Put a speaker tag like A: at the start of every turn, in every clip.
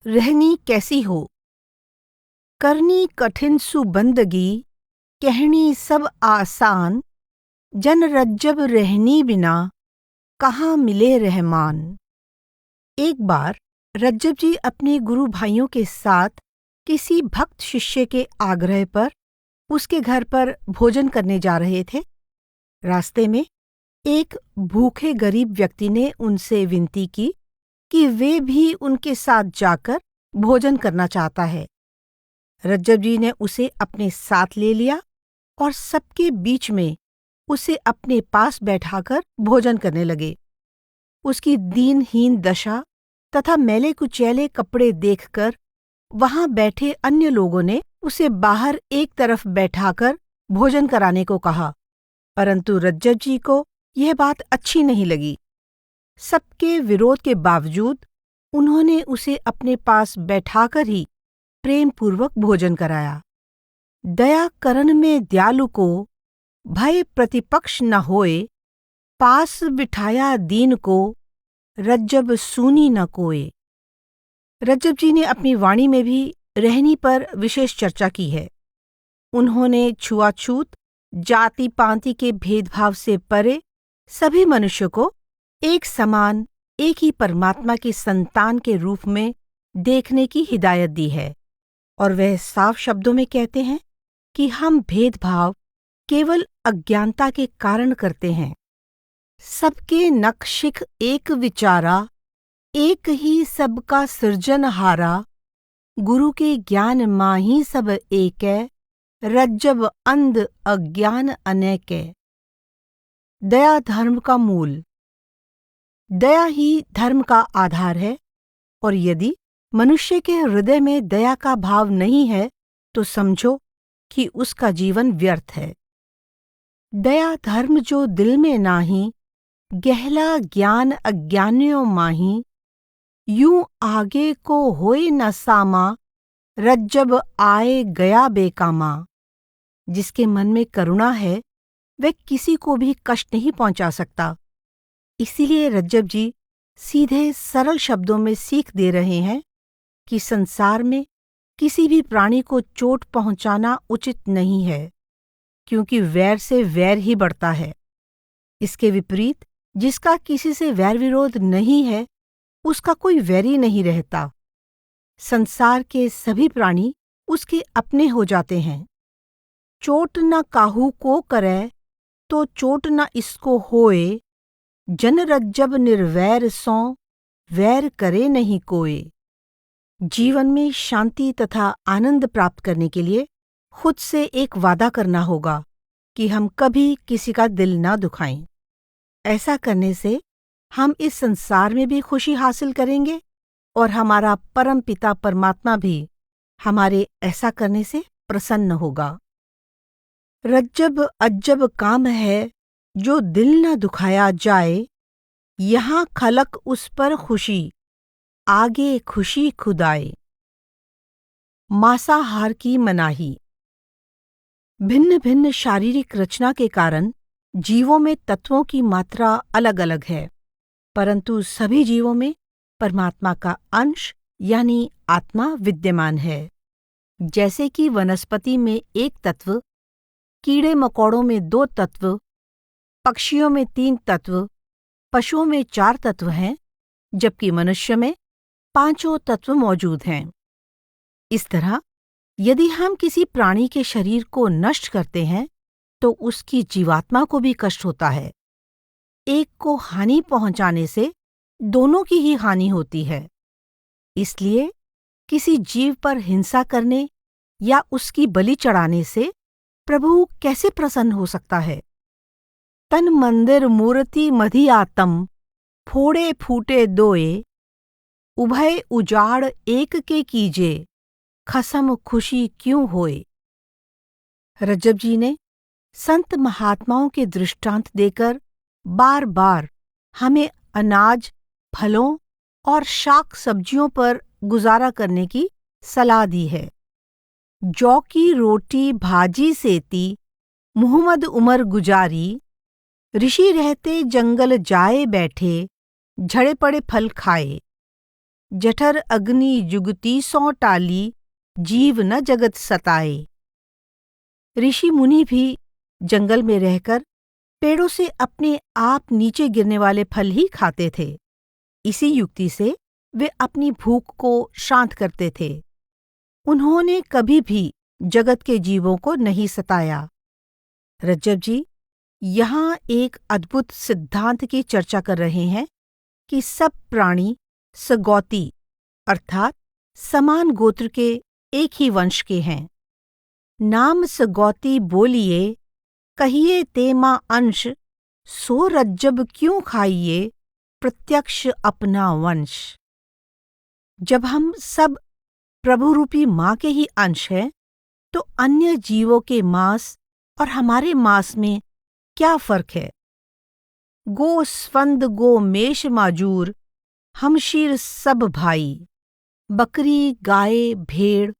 A: रहनी कैसी हो, करनी कठिन सु बंदगी, कहनी सब आसान, जन रज्जब रहनी बिना, कहाँ मिले रहमान। एक बार रज्जब जी अपने गुरु भाइयों के साथ किसी भक्त शिष्य के आग्रह पर उसके घर पर भोजन करने जा रहे थे। रास्ते में एक भूखे गरीब व्यक्ति ने उनसे विनती की कि वे भी उनके साथ जाकर भोजन करना चाहता है। रज्जब जी ने उसे अपने साथ ले लिया और सबके बीच में उसे अपने पास बैठाकर भोजन करने लगे। उसकी दीनहीन दशा तथा मैले कुचैले कपड़े देखकर वहां बैठे अन्य लोगों ने उसे बाहर एक तरफ बैठाकर भोजन कराने को कहा, परंतु रज्जब जी को यह बात अच्छी नहीं लगी। सबके विरोध के बावजूद उन्होंने उसे अपने पास बैठाकर ही प्रेम पूर्वक भोजन कराया। दया करन में दयालु को, भय प्रतिपक्ष न होए, पास बिठाया दीन को, रज्जब सूनी न कोए। रज्जब जी ने अपनी वाणी में भी रहनी पर विशेष चर्चा की है। उन्होंने छुआछूत, जाति पांति के भेदभाव से परे सभी मनुष्य को एक समान, एक ही परमात्मा की संतान के रूप में देखने की हिदायत दी है, और वह साफ शब्दों में कहते हैं कि हम भेदभाव केवल अज्ञानता के कारण करते हैं। सबके नक्शिख एक विचारा, एक ही सबका सृजनहारा, गुरु के ज्ञान माही सब एकै, रज्जब अंध अज्ञान अनेकै। दया धर्म का मूल। दया ही धर्म का आधार है, और यदि मनुष्य के हृदय में दया का भाव नहीं है तो समझो कि उसका जीवन व्यर्थ है। दया धर्म जो दिल में नाही, गहला ज्ञान अज्ञानियों माही, यूं आगे को होए न सामा, रज्जब आए गया बेकामा। जिसके मन में करुणा है वह किसी को भी कष्ट नहीं पहुंचा सकता। इसीलिए रज्जब जी सीधे सरल शब्दों में सीख दे रहे हैं कि संसार में किसी भी प्राणी को चोट पहुंचाना उचित नहीं है, क्योंकि वैर से वैर ही बढ़ता है। इसके विपरीत जिसका किसी से वैर विरोध नहीं है, उसका कोई वैरी नहीं रहता। संसार के सभी प्राणी उसके अपने हो जाते हैं। चोट न काहू को करे, तो चोट न इसको होए, जन रज्जब निर्वैर सों, वैर करे नहीं कोय। जीवन में शांति तथा आनंद प्राप्त करने के लिए खुद से एक वादा करना होगा कि हम कभी किसी का दिल न दुखाएं। ऐसा करने से हम इस संसार में भी खुशी हासिल करेंगे, और हमारा परम पिता परमात्मा भी हमारे ऐसा करने से प्रसन्न होगा। रज्जब अज्जब काम है, जो दिल न दुखाया जाए, यहाँ खलक उस पर खुशी, आगे खुशी खुदाए। मांसाहार की मनाही। भिन्न भिन्न शारीरिक रचना के कारण जीवों में तत्वों की मात्रा अलग अलग है, परंतु सभी जीवों में परमात्मा का अंश यानी आत्मा विद्यमान है। जैसे कि वनस्पति में एक तत्व, कीड़े मकोड़ों में 2 तत्व, पक्षियों में 3 तत्व, पशुओं में 4 तत्व हैं, जबकि मनुष्य में 5 तत्व मौजूद हैं। इस तरह यदि हम किसी प्राणी के शरीर को नष्ट करते हैं तो उसकी जीवात्मा को भी कष्ट होता है। एक को हानि पहुंचाने से दोनों की ही हानि होती है। इसलिए किसी जीव पर हिंसा करने या उसकी बलि चढ़ाने से प्रभु कैसे प्रसन्न हो सकता है। तन मंदिर मूर्ति मधि आतम, फोड़े फूटे दोए, उभय उजाड़ एक के कीजे, खसम खुशी क्यों होए। रज्जब जी ने संत महात्माओं के दृष्टांत देकर बार बार हमें अनाज, फलों और शाक सब्जियों पर गुजारा करने की सलाह दी है। जौ की रोटी भाजी सेती, मुहम्मद उमर गुजारी, ऋषि रहते जंगल जाए बैठे, झड़े पड़े फल खाए। जठर अग्नि जुगती सौ टाली, जीव न जगत सताए। ऋषि मुनि भी जंगल में रहकर पेड़ों से अपने आप नीचे गिरने वाले फल ही खाते थे। इसी युक्ति से वे अपनी भूख को शांत करते थे। उन्होंने कभी भी जगत के जीवों को नहीं सताया। रज्जब जी यहाँ एक अद्भुत सिद्धांत की चर्चा कर रहे हैं कि सब प्राणी सगौती अर्थात समान गोत्र के एक ही वंश के हैं। नाम सगौती बोलिए, कहिए तेमा अंश, सो रज्जब क्यों खाइए, प्रत्यक्ष अपना वंश। जब हम सब प्रभु रूपी माँ के ही अंश हैं, तो अन्य जीवों के मांस और हमारे मांस में क्या फर्क है। गो स्फंद गो मेष माजूर, हम शीर सब भाई। बकरी गाय भेड़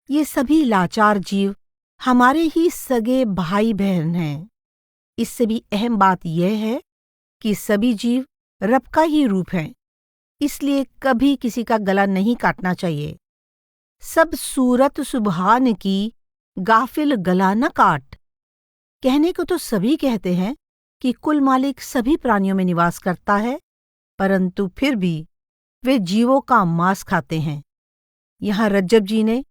A: ये सभी लाचार जीव हमारे ही सगे भाई बहन हैं। इससे भी अहम बात यह है कि सभी जीव रब का ही रूप हैं, इसलिए कभी किसी का गला नहीं काटना चाहिए। सब सूरत सुभान की, गाफिल गला न काट। कहने को तो सभी कहते हैं कि कुल मालिक सभी प्राणियों में निवास करता है, परंतु फिर भी वे जीवों का मांस खाते हैं। यहाँ रज्जब जी ने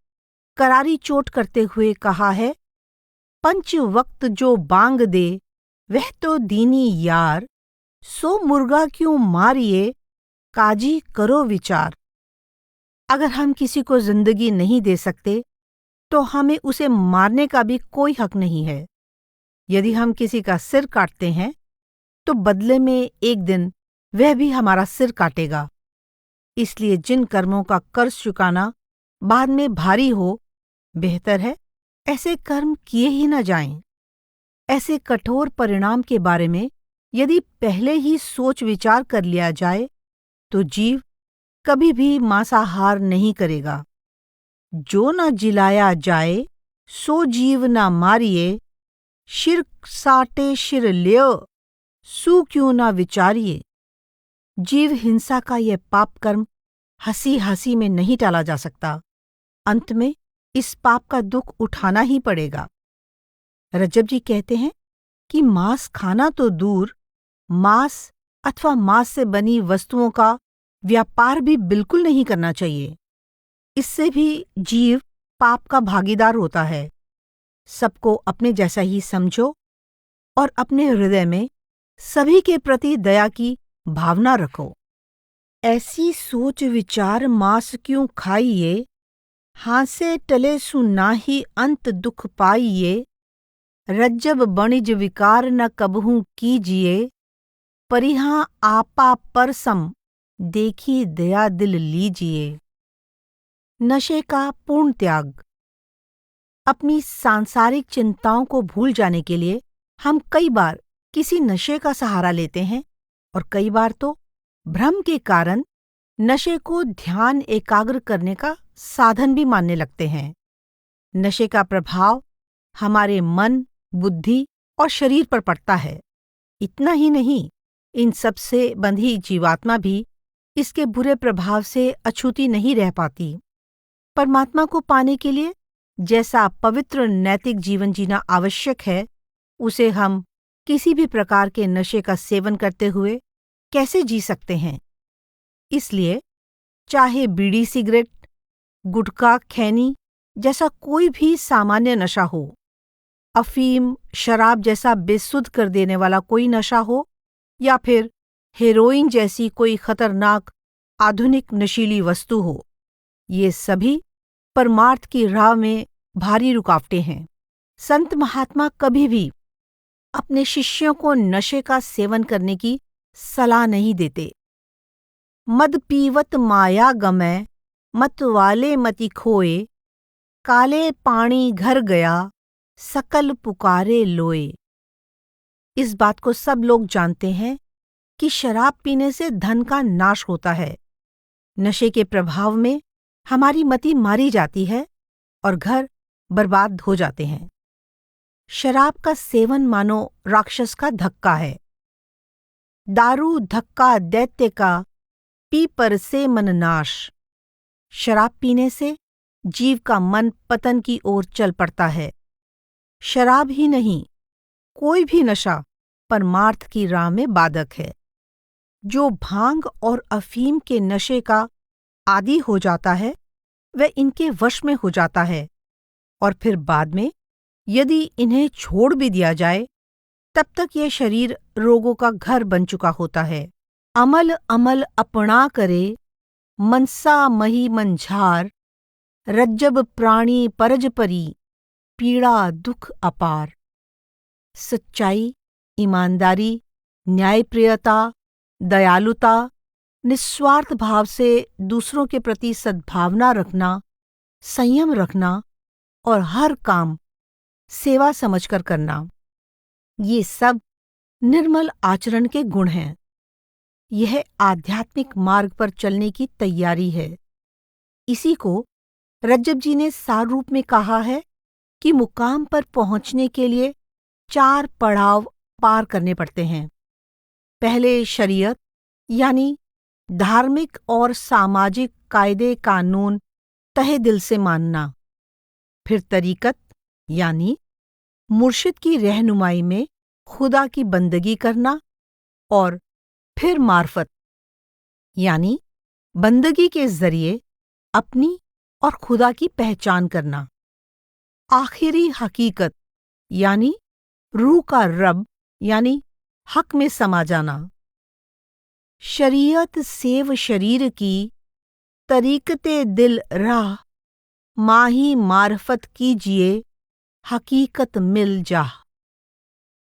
A: करारी चोट करते हुए कहा है, पंच वक्त जो बांग दे वह तो दीनी यार, सो मुर्गा क्यों मारिए, काजी करो विचार। अगर हम किसी को जिंदगी नहीं दे सकते तो हमें उसे मारने का भी कोई हक नहीं है। यदि हम किसी का सिर काटते हैं तो बदले में एक दिन वह भी हमारा सिर काटेगा। इसलिए जिन कर्मों का कर्ज चुकाना बाद में भारी हो, बेहतर है ऐसे कर्म किए ही न जाएं। ऐसे कठोर परिणाम के बारे में यदि पहले ही सोच विचार कर लिया जाए तो जीव कभी भी मांसाहार नहीं करेगा। जो न जिलाया जाए सो जीव न मारिए, शिर साटे शिर ल्यो, सू क्यों न विचारिए। जीव हिंसा का यह पाप कर्म हंसी हंसी में नहीं टाला जा सकता। अंत में इस पाप का दुख उठाना ही पड़ेगा। रज्जब जी कहते हैं कि मांस खाना तो दूर, मांस अथवा मांस से बनी वस्तुओं का व्यापार भी बिल्कुल नहीं करना चाहिए। इससे भी जीव पाप का भागीदार होता है। सबको अपने जैसा ही समझो और अपने हृदय में सभी के प्रति दया की भावना रखो। ऐसी सोच विचार मांस क्यों खाइए, हांसे टले सुना ही अंत दुख पाइए। रज्जब बणिज विकार न कबहू कीजिए, परिहां आपा परसम देखी दया दिल लीजिए। नशे का पूर्ण त्याग। अपनी सांसारिक चिंताओं को भूल जाने के लिए हम कई बार किसी नशे का सहारा लेते हैं और कई बार तो भ्रम के कारण नशे को ध्यान एकाग्र करने का साधन भी मानने लगते हैं। नशे का प्रभाव हमारे मन, बुद्धि और शरीर पर पड़ता है। इतना ही नहीं, इन सब से बंधी जीवात्मा भी इसके बुरे प्रभाव से अछूती नहीं रह पाती। परमात्मा को पाने के लिए जैसा पवित्र नैतिक जीवन जीना आवश्यक है, उसे हम किसी भी प्रकार के नशे का सेवन करते हुए कैसे जी सकते हैं। इसलिए चाहे बीड़ी सिगरेट, गुटखा खैनी जैसा कोई भी सामान्य नशा हो, अफीम शराब जैसा बेसुध कर देने वाला कोई नशा हो, या फिर हेरोइन जैसी कोई खतरनाक आधुनिक नशीली वस्तु हो, ये सभी परमार्थ की राह में भारी रुकावटें हैं। संत महात्मा कभी भी अपने शिष्यों को नशे का सेवन करने की सलाह नहीं देते। मद पीवत माया गमै, मत वाले मति खोए, काले पानी घर गया, सकल पुकारे लोए। इस बात को सब लोग जानते हैं कि शराब पीने से धन का नाश होता है। नशे के प्रभाव में हमारी मति मारी जाती है और घर बर्बाद हो जाते हैं। शराब का सेवन मानो राक्षस का धक्का है। दारू धक्का दैत्य का, पी पर से मन नाश। शराब पीने से जीव का मन पतन की ओर चल पड़ता है। शराब ही नहीं, कोई भी नशा परमार्थ की राह में बाधक है। जो भांग और अफीम के नशे का आदी हो जाता है, वह इनके वश में हो जाता है, और फिर बाद में यदि इन्हें छोड़ भी दिया जाए, तब तक यह शरीर रोगों का घर बन चुका होता है। अमल अमल अपना करे, मनसा मही मंझार, रज्जब प्राणी परज परी, पीड़ा दुख अपार। सच्चाई, ईमानदारी, न्यायप्रियता, दयालुता, निस्वार्थ भाव से दूसरों के प्रति सद्भावना रखना, संयम रखना और हर काम सेवा समझकर करना, ये सब निर्मल आचरण के गुण हैं। यह आध्यात्मिक मार्ग पर चलने की तैयारी है। इसी को रज्जब जी ने सार रूप में कहा है कि मुकाम पर पहुंचने के लिए 4 पड़ाव पार करने पड़ते हैं। पहले शरीयत यानी धार्मिक और सामाजिक कायदे कानून तहे दिल से मानना, फिर तरीकत यानी मुर्शिद की रहनुमाई में खुदा की बंदगी करना, और फिर मार्फत यानी बंदगी के जरिए अपनी और खुदा की पहचान करना। आखिरी हकीकत यानी रूह का रब यानी हक में समा जाना। शरीयत सेव शरीर की, तरीकते दिल राह, माही मार्फत कीजिए, हकीकत मिल जा।